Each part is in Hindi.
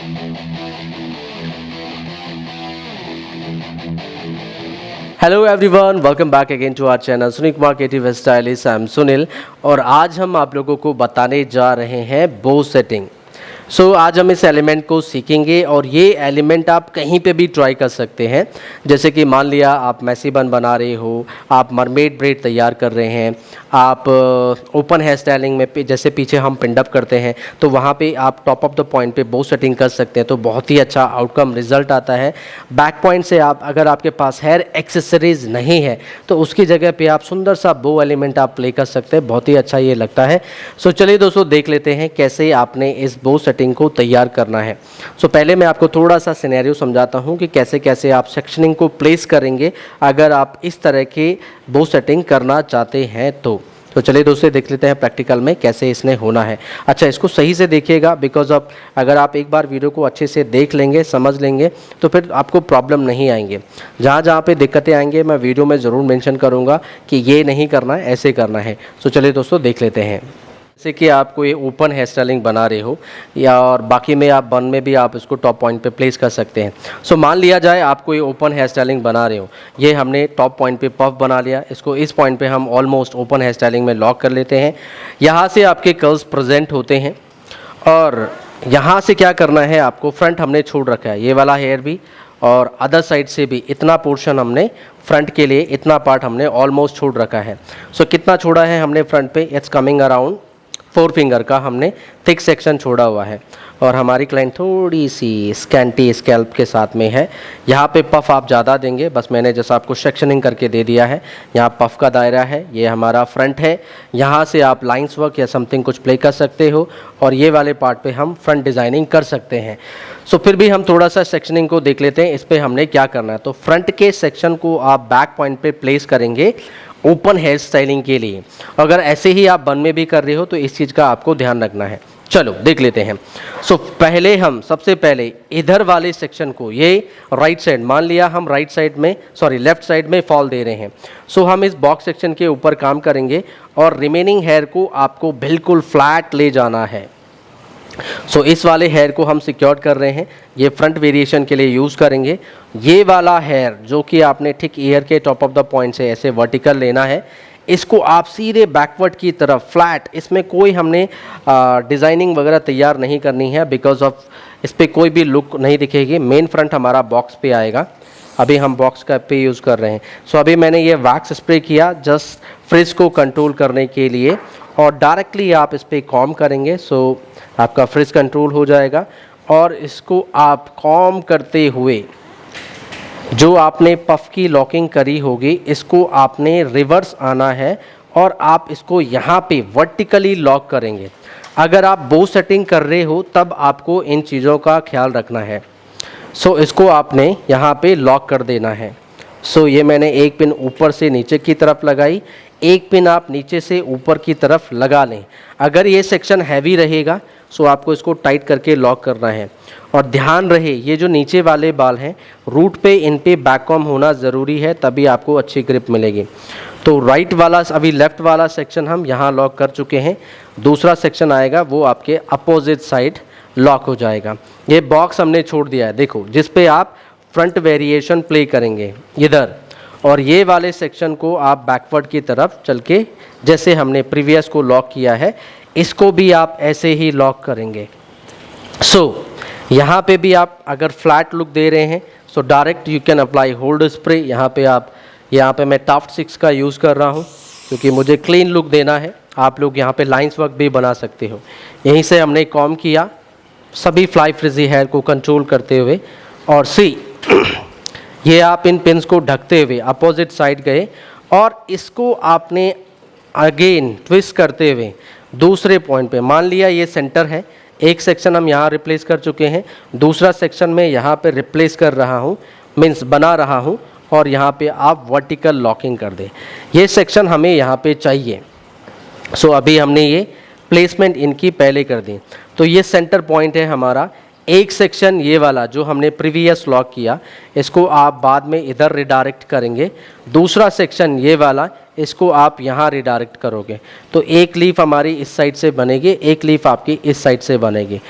Hello everyone, welcome back again to our channel Sunil Kumar creative stylist. I am Sunil और आज हम आप लोगों को बताने जा रहे हैं बो सेटिंग। आज हम इस एलिमेंट को सीखेंगे और ये एलिमेंट आप कहीं पे भी ट्राई कर सकते हैं। जैसे कि मान लिया आप मैसी बन बना रहे हो, आप मरमेड ब्रेड तैयार कर रहे हैं, आप ओपन हेयर स्टाइलिंग में जैसे पीछे हम पिंडअप करते हैं तो वहाँ पे आप टॉप ऑफ द पॉइंट पे बो सेटिंग कर सकते हैं, तो बहुत ही अच्छा आउटकम रिजल्ट आता है। बैक पॉइंट से आप अगर आपके पास हेयर एक्सेसरीज नहीं है तो उसकी जगह पे आप सुंदर सा बो एलिमेंट आप प्ले कर सकते हैं, बहुत ही अच्छा ये लगता है। चलिए दोस्तों देख लेते हैं कैसे आपने इस बो सेटिंग को तैयार करना है। पहले मैं आपको थोड़ा सा सिनेरियो समझाता हूं कि कैसे कैसे आप सेक्शनिंग को प्लेस करेंगे अगर आप इस तरह के बो सेटिंग करना चाहते हैं तो चलिए दोस्तों देख लेते हैं प्रैक्टिकल में कैसे इसने होना है। अच्छा, इसको सही से देखिएगा, बिकॉज ऑफ अगर आप एक बार वीडियो को अच्छे से देख लेंगे, समझ लेंगे तो फिर आपको प्रॉब्लम नहीं आएंगे। जहाँ जहाँ पे दिक्कतें आएंगे मैं वीडियो में ज़रूर मेंशन करूँगा कि ये नहीं करना है, ऐसे करना है। चलिए दोस्तों देख लेते हैं। जैसे कि आप कोई ओपन हेयर स्टाइलिंग बना रहे हो या और बाकी में आप बन में भी आप इसको टॉप पॉइंट पे प्लेस कर सकते हैं। मान लिया जाए आप कोई ओपन हेयर स्टाइलिंग बना रहे हो, ये हमने टॉप पॉइंट पे पफ बना लिया, इसको इस पॉइंट पे हम ऑलमोस्ट ओपन हेयर स्टाइलिंग में लॉक कर लेते हैं। यहाँ से आपके कर्ल्स प्रेजेंट होते हैं और यहाँ से क्या करना है, आपको फ्रंट हमने छोड़ रखा है, ये वाला हेयर भी और अदर साइड से भी इतना पोर्शन हमने फ्रंट के लिए इतना पार्ट हमने ऑलमोस्ट छोड़ रखा है। कितना छोड़ा है हमने फ्रंट पे, इट्स कमिंग अराउंड 4 फिंगर का हमने थिक सेक्शन छोड़ा हुआ है। और हमारी क्लाइंट थोड़ी सी स्कैंटी स्कैल्प के साथ में है। यहाँ पे पफ आप ज़्यादा देंगे, बस मैंने जैसा आपको सेक्शनिंग करके दे दिया है। यहाँ पफ का दायरा है, ये हमारा फ्रंट है, यहाँ से आप लाइंस वर्क या समथिंग कुछ प्ले कर सकते हो और ये वाले पार्ट पे हम फ्रंट डिज़ाइनिंग कर सकते हैं। फिर भी हम थोड़ा सा सेक्शनिंग को देख लेते हैं, इस पर हमने क्या करना है। तो फ्रंट के सेक्शन को आप बैक पॉइंट पे प्लेस करेंगे ओपन हेयर स्टाइलिंग के लिए। अगर ऐसे ही आप बन में भी कर रहे हो तो इस चीज़ का आपको ध्यान रखना है। चलो देख लेते हैं। पहले हम सबसे पहले इधर वाले सेक्शन को, ये राइट साइड, मान लिया हम राइट साइड में लेफ्ट साइड में फॉल दे रहे हैं। हम इस बॉक्स सेक्शन के ऊपर काम करेंगे और रिमेनिंग हेयर को आपको बिल्कुल फ्लैट ले जाना है। इस वाले हेयर को हम सिक्योर कर रहे हैं, ये फ्रंट वेरिएशन के लिए यूज़ करेंगे। ये वाला हेयर जो कि आपने ठीक ईयर के टॉप ऑफ द पॉइंट से ऐसे वर्टिकल लेना है, इसको आप सीधे बैकवर्ड की तरफ फ्लैट, इसमें कोई हमने डिज़ाइनिंग वगैरह तैयार नहीं करनी है, बिकॉज ऑफ इस पर कोई भी लुक नहीं दिखेगी। मेन फ्रंट हमारा बॉक्स पे आएगा, अभी हम बॉक्स का पे यूज़ कर रहे हैं। अभी मैंने ये वैक्स स्प्रे किया जस्ट फ्रिज को कंट्रोल करने के लिए और डायरेक्टली आप इस पर कॉम करेंगे, आपका फ्रिज कंट्रोल हो जाएगा। और इसको आप कॉम करते हुए जो आपने पफ की लॉकिंग करी होगी, इसको आपने रिवर्स आना है और आप इसको यहाँ पे वर्टिकली लॉक करेंगे। अगर आप बो सेटिंग कर रहे हो तब आपको इन चीज़ों का ख्याल रखना है। इसको आपने यहाँ पे लॉक कर देना है। ये मैंने एक पिन ऊपर से नीचे की तरफ लगाई, एक पिन आप नीचे से ऊपर की तरफ लगा लें। अगर ये सेक्शन हैवी रहेगा आपको इसको टाइट करके लॉक करना है। और ध्यान रहे ये जो नीचे वाले बाल हैं रूट पे, इन पे बैक कॉम होना ज़रूरी है, तभी आपको अच्छी ग्रिप मिलेगी। राइट वाला, अभी लेफ़्ट वाला सेक्शन हम यहाँ लॉक कर चुके हैं, दूसरा सेक्शन आएगा वो आपके अपोजिट साइड लॉक हो जाएगा। ये बॉक्स हमने छोड़ दिया है, देखो, जिस पे आप फ्रंट वेरिएशन प्ले करेंगे इधर, और ये वाले सेक्शन को आप बैकवर्ड की तरफ चल के जैसे हमने प्रीवियस को लॉक किया है, इसको भी आप ऐसे ही लॉक करेंगे। यहाँ पे भी आप अगर फ्लैट लुक दे रहे हैं direct you can apply hold spray. यहाँ पे मैं टाफ्ट 6 का यूज़ कर रहा हूँ क्योंकि मुझे क्लीन लुक देना है। आप लोग यहाँ पे लाइंस वर्क भी बना सकते हो। यहीं से हमने कॉम किया सभी फ्लाई फ्रिजी हेयर को कंट्रोल करते हुए, और ये आप इन पिन्स को ढकते हुए अपोजिट साइड गए और इसको आपने अगेन ट्विस्ट करते हुए दूसरे पॉइंट पे, मान लिया ये सेंटर है, एक सेक्शन हम यहाँ रिप्लेस कर चुके हैं, दूसरा सेक्शन में यहाँ पे रिप्लेस कर रहा हूँ, मीन्स बना रहा हूँ, और यहाँ पे आप वर्टिकल लॉकिंग कर दें। ये सेक्शन हमें यहाँ पे चाहिए। अभी हमने ये प्लेसमेंट इनकी पहले कर दी। ये सेंटर पॉइंट है हमारा। एक सेक्शन ये वाला जो हमने प्रीवियस लॉक किया, इसको आप बाद में इधर रिडायरेक्ट करेंगे। दूसरा सेक्शन ये वाला, इसको आप यहाँ रिडायरेक्ट करोगे। एक लीफ हमारी इस साइड से बनेगी, एक लीफ आपकी इस साइड से बनेगी।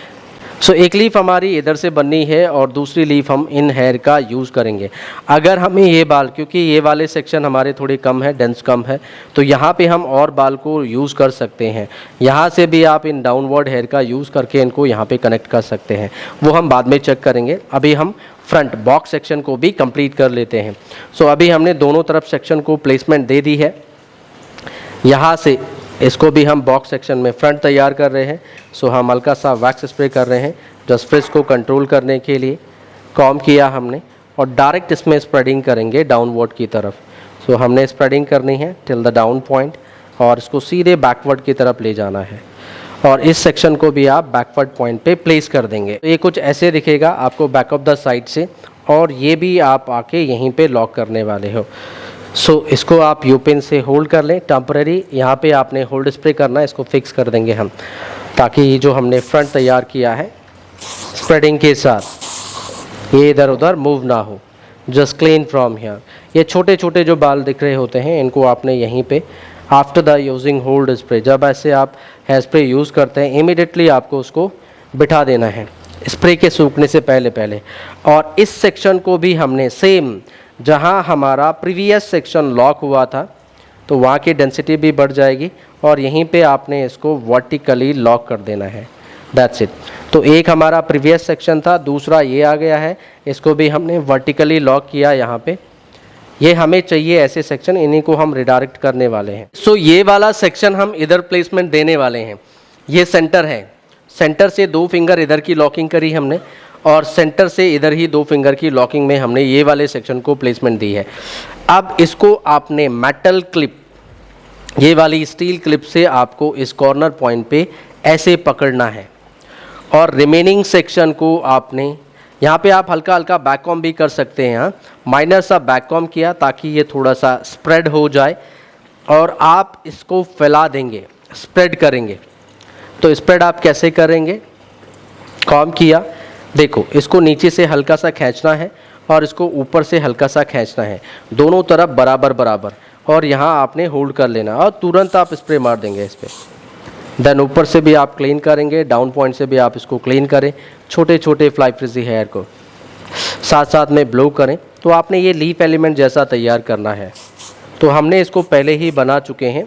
सो एक लीफ हमारी इधर से बननी है और दूसरी लीफ हम इन हेयर का यूज़ करेंगे। अगर हमें ये बाल, क्योंकि ये वाले सेक्शन हमारे थोड़े कम है, डेंस कम है, तो यहाँ पे हम और बाल को यूज़ कर सकते हैं। यहाँ से भी आप इन डाउनवर्ड हेयर का यूज़ करके इनको यहाँ पे कनेक्ट कर सकते हैं, वो हम बाद में चेक करेंगे। अभी हम फ्रंट बॉक्स सेक्शन को भी कंप्लीट कर लेते हैं। सो अभी हमने दोनों तरफ सेक्शन को प्लेसमेंट दे दी है। यहाँ से इसको भी हम बॉक्स सेक्शन में फ्रंट तैयार कर रहे हैं। सो हम हल्का सा वैक्स स्प्रे कर रहे हैं जस्ट फ्रिज को कंट्रोल करने के लिए। कॉम किया हमने और डायरेक्ट इसमें स्प्रेडिंग करेंगे डाउनवर्ड की तरफ। सो हमने स्प्रेडिंग करनी है टिल द डाउन पॉइंट और इसको सीधे बैकवर्ड की तरफ ले जाना है और इस सेक्शन को भी आप बैकवर्ड पॉइंट पे प्लेस कर देंगे। तो ये कुछ ऐसे दिखेगा आपको बैक ऑफ द साइड से और ये भी आप आके यहीं पे लॉक करने वाले हो। सो इसको आप यू पिन से होल्ड कर लें टेम्परेरी। यहाँ पे आपने होल्ड स्प्रे करना है, इसको फिक्स कर देंगे हम ताकि ये जो हमने फ्रंट तैयार किया है स्प्रेडिंग के साथ ये इधर उधर मूव ना हो। Just clean from here. ये छोटे छोटे जो बाल दिख रहे होते हैं इनको आपने यहीं पे after the using hold spray, जब ऐसे आप हेयर स्प्रे यूज़ करते हैं इमीडिएटली आपको उसको बिठा देना है स्प्रे के सूखने से पहले। और इस सेक्शन को भी हमने सेम जहां हमारा प्रीवियस सेक्शन लॉक हुआ था तो वहाँ की डेंसिटी भी बढ़ जाएगी और यहीं पे आपने इसको वर्टिकली लॉक कर देना है। That's it. तो एक हमारा प्रीवियस सेक्शन था, दूसरा ये आ गया है, इसको भी हमने वर्टिकली लॉक किया यहाँ पे। ये हमें चाहिए ऐसे सेक्शन, इन्हीं को हम रिडायरेक्ट करने वाले हैं। सो ये वाला सेक्शन हम इधर प्लेसमेंट देने वाले हैं। ये सेंटर है, सेंटर से 2 फिंगर इधर की लॉकिंग करी हमने और सेंटर से इधर ही 2 फिंगर की लॉकिंग में हमने ये वाले सेक्शन को प्लेसमेंट दी है। अब इसको आपने मेटल क्लिप, ये वाली स्टील क्लिप से आपको इस कॉर्नर पॉइंट पे ऐसे पकड़ना है और रिमेनिंग सेक्शन को आपने यहाँ पे आप हल्का हल्का बैक कॉम भी कर सकते हैं। यहाँ माइनर सा बैक कॉम किया ताकि ये थोड़ा सा स्प्रेड हो जाए और आप इसको फैला देंगे, स्प्रेड करेंगे। तो स्प्रेड आप कैसे करेंगे? कॉम किया, देखो इसको नीचे से हल्का सा खींचना है और इसको ऊपर से हल्का सा खींचना है, दोनों तरफ बराबर बराबर, और यहाँ आपने होल्ड कर लेना और तुरंत आप स्प्रे मार देंगे इस पर। देन ऊपर से भी आप क्लीन करेंगे, डाउन पॉइंट से भी आप इसको क्लीन करें, छोटे छोटे फ्लाई फ्रिजी हेयर को साथ साथ में ब्लो करें। तो आपने ये लीफ एलिमेंट जैसा तैयार करना है। तो हमने इसको पहले ही बना चुके हैं।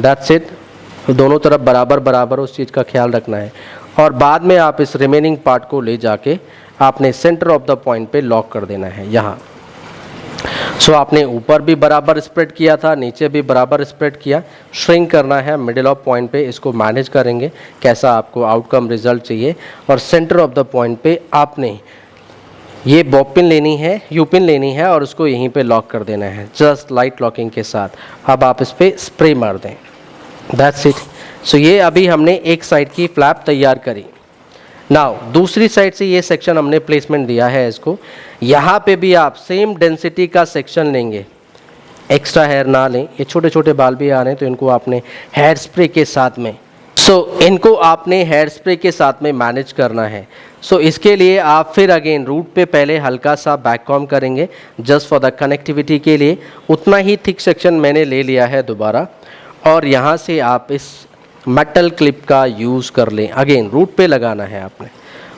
That's it. दोनों तरफ बराबर बराबर उस चीज़ का ख्याल रखना है और बाद में आप इस रिमेनिंग पार्ट को ले जाके आपने सेंटर ऑफ द पॉइंट पे लॉक कर देना है यहाँ। सो आपने ऊपर भी बराबर स्प्रेड किया था, नीचे भी बराबर स्प्रेड किया, श्रिंक करना है मिडिल ऑफ पॉइंट पे। इसको मैनेज करेंगे कैसा आपको आउटकम रिजल्ट चाहिए और सेंटर ऑफ द पॉइंट पे आपने ये बॉब पिन लेनी है, यू पिन लेनी है और उसको यहीं पे लॉक कर देना है जस्ट लाइट लॉकिंग के साथ। अब आप इस पर स्प्रे मार दें। That's it. सो ये अभी हमने एक साइड की फ्लैप तैयार करी। नाउ दूसरी साइड से ये सेक्शन हमने प्लेसमेंट दिया है इसको। यहाँ पे भी आप सेम डेंसिटी का सेक्शन लेंगे, एक्स्ट्रा हेयर ना लें। ये छोटे छोटे बाल भी आ रहे हैं तो इनको आपने हेयर स्प्रे के साथ में इनको आपने हेयर स्प्रे के साथ में मैनेज करना है। इसके लिए आप फिर अगेन रूट पे पहले हल्का सा बैक कॉम करेंगे जस्ट फॉर द कनेक्टिविटी के लिए। उतना ही थिक सेक्शन मैंने ले लिया है दोबारा और यहाँ से आप इस मेटल क्लिप का यूज़ कर लें। अगेन रूट पे लगाना है आपने,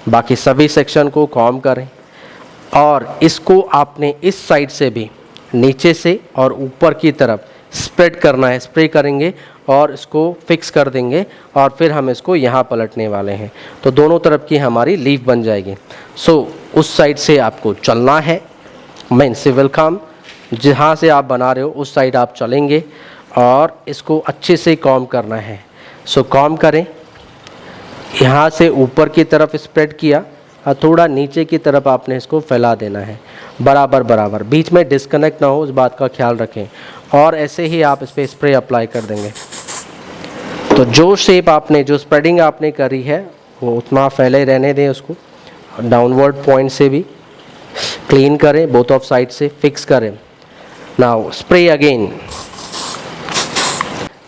बाकी सभी सेक्शन को कॉम करें और इसको आपने इस साइड से भी नीचे से और ऊपर की तरफ स्प्रेड करना है। स्प्रे करेंगे और इसको फिक्स कर देंगे और फिर हम इसको यहाँ पलटने वाले हैं तो दोनों तरफ की हमारी लीफ बन जाएगी। उस साइड से आपको चलना है, मेन सिविल काम जहाँ से आप बना रहे हो उस साइड आप चलेंगे और इसको अच्छे से कॉम करना है। कॉम करें, यहाँ से ऊपर की तरफ स्प्रेड किया और थोड़ा नीचे की तरफ आपने इसको फैला देना है बराबर बराबर, बीच में डिस्कनेक्ट ना हो उस बात का ख्याल रखें। और ऐसे ही आप इस पर स्प्रे अप्लाई कर देंगे। तो जो शेप आपने, जो स्प्रेडिंग आपने करी है वो उतना फैले रहने दें उसको। डाउनवर्ड पॉइंट से भी क्लीन करें, बोथ ऑफ साइड से फिक्स करें। नाउ स्प्रे अगेन,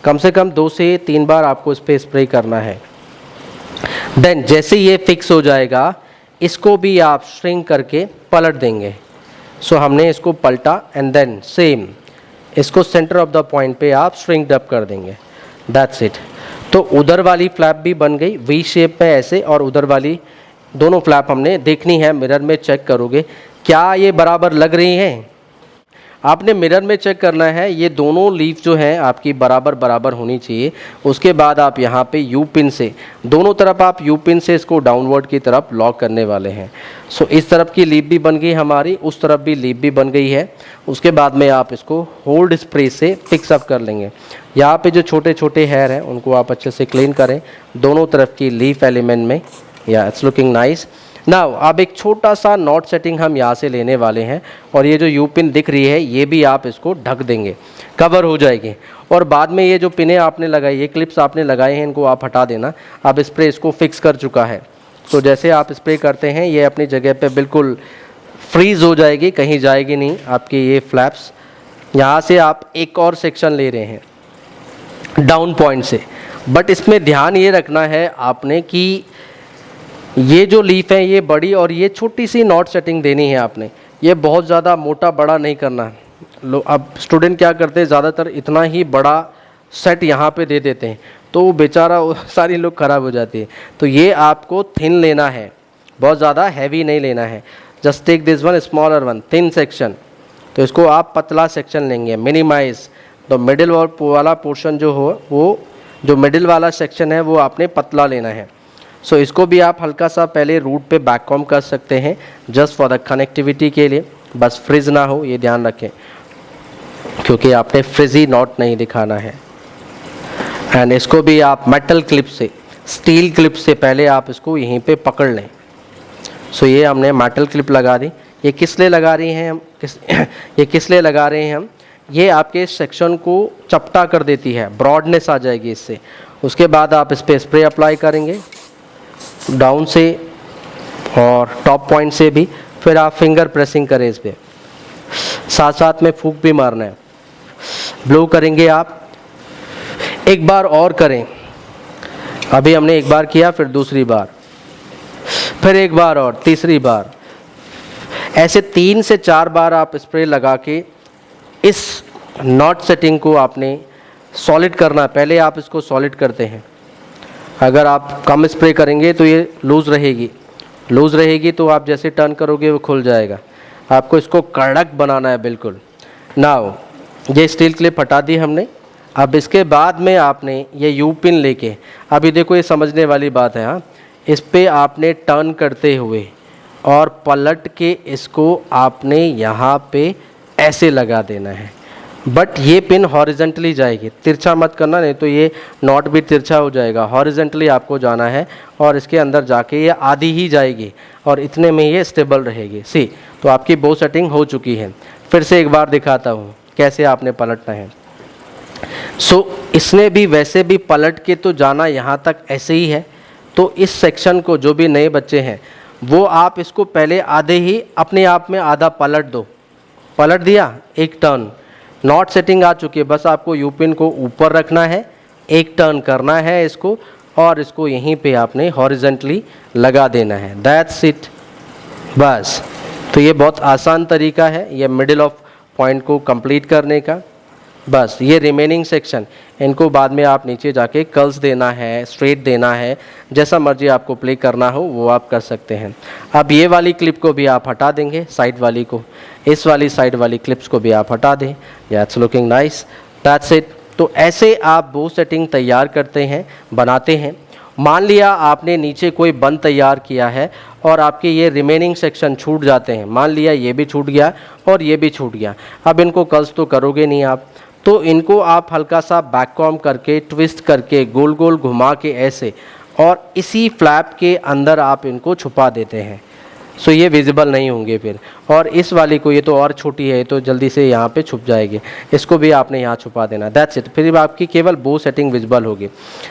कम से कम 2 से 3 बार आपको इस पर स्प्रे करना है। देन जैसे ये फिक्स हो जाएगा इसको भी आप श्रिंक करके पलट देंगे। हमने इसको पलटा एंड देन सेम इसको सेंटर ऑफ द पॉइंट पे आप श्रिंक्ड अप कर देंगे। That's it. तो तो उधर वाली फ्लैप भी बन गई वी शेप में ऐसे, और उधर वाली दोनों फ्लैप हमने देखनी है, मिरर में चेक करोगे क्या ये बराबर लग रही हैं। आपने मिरर में चेक करना है, ये दोनों लीफ जो हैं आपकी बराबर बराबर होनी चाहिए। उसके बाद आप यहाँ पे यू पिन से दोनों तरफ आप यू पिन से इसको डाउनवर्ड की तरफ लॉक करने वाले हैं। सो इस तरफ की लीफ भी बन गई हमारी, उस तरफ भी लीफ भी बन गई है। उसके बाद में आप इसको होल्ड स्प्रे से फिक्स अप कर लेंगे। यहाँ पे जो छोटे छोटे हेयर हैं उनको आप अच्छे से क्लीन करें दोनों तरफ की लीफ एलिमेंट में। या इट्स लुकिंग नाइस। नाउ अब एक छोटा सा नॉट सेटिंग हम यहाँ से लेने वाले हैं, और ये जो यू पिन दिख रही है ये भी आप इसको ढक देंगे, कवर हो जाएगी। और बाद में ये जो पिनें आपने लगाई, ये क्लिप्स आपने लगाए हैं, इनको आप हटा देना। अब स्प्रे इसको फिक्स कर चुका है, तो जैसे आप स्प्रे करते हैं ये अपनी जगह पे बिल्कुल फ्रीज़ हो जाएगी, कहीं जाएगी नहीं आपकी ये फ्लैप्स। यहाँ से आप एक और सेक्शन ले रहे हैं डाउन पॉइंट से, बट इसमें ध्यान ये रखना है आपने कि ये जो लीफ है ये बड़ी और ये छोटी सी नॉट सेटिंग देनी है आपने। ये बहुत ज़्यादा मोटा बड़ा नहीं करना है। अब स्टूडेंट क्या करते हैं, ज़्यादातर इतना ही बड़ा सेट यहाँ पे दे देते हैं, तो वो बेचारा सारी लोग ख़राब हो जाती है। तो ये आपको थिन लेना है, बहुत ज़्यादा हैवी नहीं लेना है। Just take this one smaller one thin section. तो इसको आप पतला सेक्शन लेंगे, मिनिमाइज। तो मिडिल वाला पोर्शन जो हो, वो जो मिडिल वाला सेक्शन है वो आपने पतला लेना है। सो इसको भी आप हल्का सा पहले रूट पे बैक कॉम कर सकते हैं, जस्ट फॉर द कनेक्टिविटी के लिए। बस फ्रिज ना हो ये ध्यान रखें, क्योंकि आपने फ्रिजी नॉट नहीं दिखाना है। एंड इसको भी आप मेटल क्लिप से, स्टील क्लिप से पहले आप इसको यहीं पे पकड़ लें। सो ये हमने मेटल क्लिप लगा दी। ये किस लिए लगा रही हैं हम ये किस लिए लगा रहे हैं हम, ये आपके सेक्शन को चपटा कर देती है, ब्रॉडनेस आ जाएगी इससे। उसके बाद आप इस पर स्प्रे अप्लाई करेंगे डाउन से और टॉप पॉइंट से भी। फिर आप फिंगर प्रेसिंग करें इस पर, साथ साथ में फूंक भी मारना है। ब्लो करेंगे आप, एक बार और करें। अभी हमने एक बार किया, फिर दूसरी बार, फिर एक बार और तीसरी बार। ऐसे 3 से 4 बार आप स्प्रे लगा के इस नॉट सेटिंग को आपने सॉलिड करना। पहले आप इसको सॉलिड करते हैं। अगर आप कम स्प्रे करेंगे तो ये लूज़ रहेगी, तो आप जैसे टर्न करोगे वो खुल जाएगा। आपको इसको कड़क बनाना है बिल्कुल। नाउ ये स्टील क्लिप हटा दी हमने। अब इसके बाद में आपने ये यू पिन लेके, अभी देखो ये समझने वाली बात है, हाँ, इस पे आपने टर्न करते हुए और पलट के इसको आपने यहाँ पे ऐसे लगा देना है। बट ये पिन हॉरिजेंटली जाएगी, तिरछा मत करना, नहीं तो ये नॉट भी तिरछा हो जाएगा। हॉरिजेंटली आपको जाना है और इसके अंदर जाके ये आधी ही जाएगी और इतने में ये स्टेबल रहेगी। सी, तो आपकी बो सेटिंग हो चुकी है। फिर से एक बार दिखाता हूँ कैसे आपने पलटना है। सो इसने भी वैसे भी पलट के तो जाना यहाँ तक ऐसे ही है। तो इस सेक्शन को, जो भी नए बच्चे हैं वो आप इसको पहले आधे ही अपने आप में आधा पलट दो। पलट दिया, एक टर्न, नॉट सेटिंग आ चुकी है। बस आपको यू पिन को ऊपर रखना है, एक टर्न करना है इसको, और इसको यहीं पे आपने हॉरिजेंटली लगा देना है। दैट्स इट, बस। तो ये बहुत आसान तरीका है ये मिडिल ऑफ पॉइंट को कंप्लीट करने का। बस ये रिमेनिंग सेक्शन, इनको बाद में आप नीचे जाके कर्ल्स देना है, स्ट्रेट देना है, जैसा मर्जी आपको प्ले करना हो वो आप कर सकते हैं। अब ये वाली क्लिप को भी आप हटा देंगे, साइड वाली को, इस वाली साइड वाली क्लिप्स को भी आप हटा दें। या it's looking nice, that's it. तो ऐसे आप बो सेटिंग तैयार करते हैं, बनाते हैं। मान लिया आपने नीचे कोई बंद तैयार किया है और आपके ये रिमेनिंग सेक्शन छूट जाते हैं, मान लिया ये भी छूट गया और ये भी छूट गया। अब इनको कर्ल्स तो करोगे नहीं आप, तो इनको आप हल्का सा बैक कॉम करके, ट्विस्ट करके, गोल गोल घुमा के ऐसे, और इसी फ्लैप के अंदर आप इनको छुपा देते हैं। सो ये विजिबल नहीं होंगे फिर। और इस वाली को, ये तो और छोटी है तो जल्दी से यहाँ पे छुप जाएगी, इसको भी आपने यहाँ छुपा देना। That's it. फिर आपकी केवल बो सेटिंग विजिबल होगी।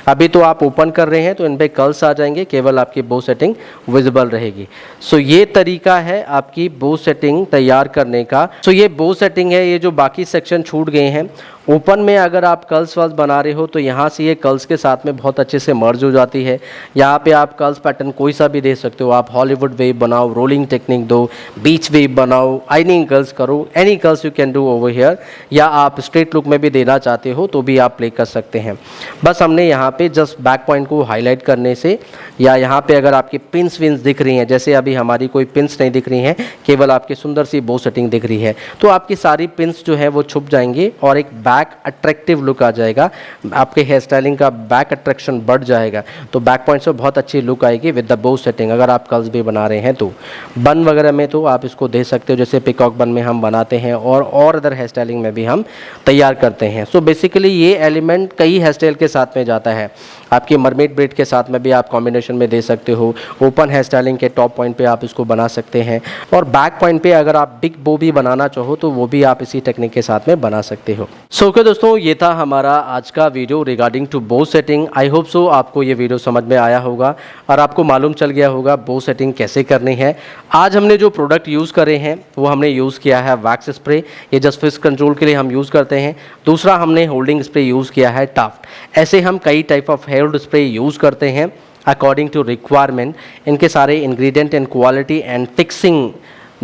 अभी तो आप ओपन कर रहे हैं तो इन पे कर्ल्स आ जाएंगे, केवल आपकी बो सेटिंग विजिबल रहेगी। सो ये तरीका है आपकी बो सेटिंग तैयार करने का। सो ये बो सेटिंग है। ये जो बाकी सेक्शन छूट गए हैं ओपन में अगर आप कर्ल्स वर्ल्स बना रहे हो तो यहाँ से ये कर्ल्स के साथ में बहुत अच्छे से मर्ज हो जाती है। यहाँ पे आप कर्ल्स पैटर्न कोई सा भी दे सकते हो, आप हॉलीवुड वेव बनाओ, रोलिंग टेक्निक दो, बीच वेव बनाओ, आइनिंग कर्ल्स करो, any curls you can do over here. या आप स्ट्रेट लुक में भी देना चाहते हो तो भी आप प्ले कर सकते हैं। बस हमने यहाँ पे जस्ट बैक पॉइंट को हाईलाइट करने से, या यहाँ पे अगर आपकी पिंस विंस दिख रही हैं, जैसे अभी हमारी कोई पिंस नहीं दिख रही हैं, केवल आपकी सुंदर सी बो सेटिंग दिख रही है, तो आपकी सारी पिंस जो है वो छुप जाएंगे और एक बैक अट्रैक्टिव लुक आ जाएगा, आपके हेयर स्टाइलिंग का बैक अट्रैक्शन बढ़ जाएगा। तो बैक पॉइंट से बहुत अच्छी लुक आएगी विद द बो सेटिंग। अगर आप कर्ल्स भी बना रहे हैं तो बन वगैरह में तो आप इसको दे सकते हो, जैसे पिकॉक बन में हम बनाते हैं और अदर हेयर स्टाइलिंग में भी हम तैयार करते हैं। सो बेसिकली ये एलिमेंट कई हेयर स्टाइल के साथ में जाता है। आपकी मरमेड ब्रेड के साथ में भी आप कॉम्बिनेशन में दे सकते हो, ओपन हेयर स्टाइलिंग के टॉप पॉइंट पे आप इसको बना सकते हैं, और बैक पॉइंट पे अगर आप बिग बो भी बनाना चाहो तो वो भी आप इसी टेक्निक के साथ में बना सकते हो। सो ओके दोस्तों, ये था हमारा आज का वीडियो रिगार्डिंग टू बो सेटिंग। आई होप सो आपको ये वीडियो समझ में आया होगा और आपको मालूम चल गया होगा बो सेटिंग कैसे करनी है। आज हमने जो प्रोडक्ट यूज़ करे हैं वो हमने यूज़ किया है वैक्स स्प्रे, ये जस्ट फिश कंट्रोल के लिए हम यूज़ करते हैं। दूसरा हमने होल्डिंग स्प्रे यूज़ किया है टाफ्ट। ऐसे हम कई type of hair spray use करते हैं अकॉर्डिंग टू रिक्वायरमेंट। इनके सारे ingredient and quality and fixing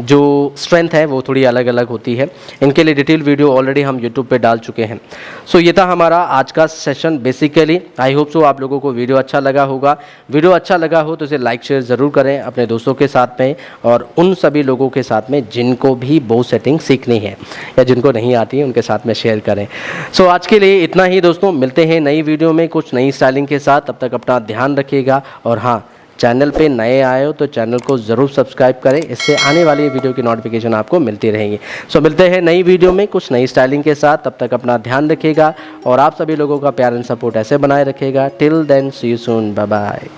जो स्ट्रेंथ है वो थोड़ी अलग अलग होती है। इनके लिए डिटेल वीडियो ऑलरेडी हम यूट्यूब पे डाल चुके हैं। सो ये था हमारा आज का session basically. I hope so आप लोगों को वीडियो अच्छा लगा होगा। वीडियो अच्छा लगा हो तो इसे लाइक शेयर ज़रूर करें अपने दोस्तों के साथ में और उन सभी लोगों के साथ में जिनको भी बो सेटिंग सीखनी है या जिनको नहीं आती है उनके साथ में शेयर करें। सो आज के लिए इतना ही दोस्तों, मिलते हैं नई वीडियो में कुछ नई स्टाइलिंग के साथ। तब तक अपना ध्यान रखिएगा और हाँ, चैनल पे नए आए हो तो चैनल को ज़रूर सब्सक्राइब करें, इससे आने वाली वीडियो की नोटिफिकेशन आपको मिलती रहेंगी। सो मिलते हैं नई वीडियो में कुछ नई स्टाइलिंग के साथ। तब तक अपना ध्यान रखिएगा और आप सभी लोगों का प्यार एंड सपोर्ट ऐसे बनाए रखिएगा। Till then see you soon, bye bye.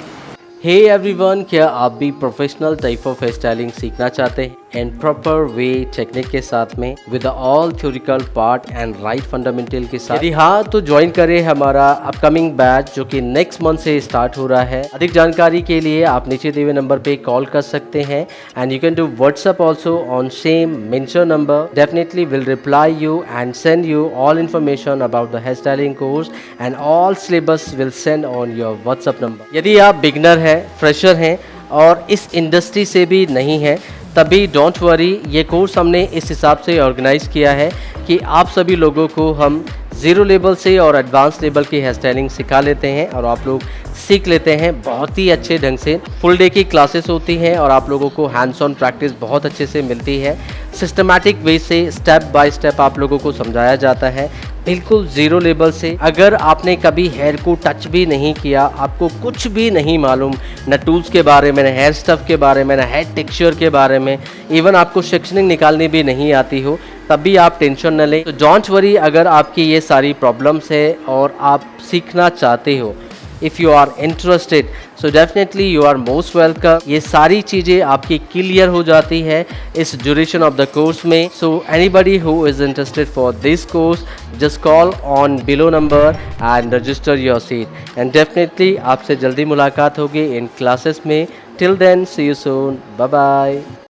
Hey everyone, क्या आप भी professional type of hair styling सीखना चाहते हैं एंड प्रॉपर वे टेक्निक के साथ में with all theoretical part and right fundamental के साथ? यदि हाँ तो ज्वाइन करें हमारा अपकमिंग बैच जो कि नेक्स्ट मंथ से स्टार्ट हो रहा है। अधिक जानकारी के लिए आप नीचे दिए हुए नंबर पे कॉल कर सकते हैं and you can do WhatsApp also on same mention number. Definitely will reply you and send you all information about the hair styling course and all syllabus will send on your WhatsApp number. यदि आप बिगनर हैं, फ्रेशर हैं और इस इंडस्ट्री से भी नहीं हैं, तभी डोंट वरी, ये कोर्स हमने इस हिसाब से ऑर्गेनाइज़ किया है कि आप सभी लोगों को हम ज़ीरो लेवल से और एडवांस लेवल की हेयर स्टाइलिंग सिखा लेते हैं और आप लोग सीख लेते हैं बहुत ही अच्छे ढंग से। फुल डे की क्लासेस होती हैं और आप लोगों को हैंड्स ऑन प्रैक्टिस बहुत अच्छे से मिलती है। सिस्टमैटिक वे से स्टेप बाय स्टेप आप लोगों को समझाया जाता है, बिल्कुल ज़ीरो लेवल से। अगर आपने कभी हेयर को टच भी नहीं किया, आपको कुछ भी नहीं मालूम, न टूल्स के बारे में, न हेयर स्टफ के बारे में, न हेयर टेक्सचर के बारे में, इवन आपको सेक्शनिंग निकालनी भी नहीं आती हो, तब भी आप टेंशन न लें। तो डोंट वरी, अगर आपकी ये सारी प्रॉब्लम्स है और आप सीखना चाहते हो, if you are interested so definitely you are most welcome. ये सारी चीज़ें आपकी क्लियर हो जाती है इस ड्यूरेशन ऑफ द कोर्स में। So anybody who is interested for this course just call on below number and register your seat and definitely आपसे जल्दी मुलाकात होगी इन क्लासेस में। Till then see you soon, bye bye.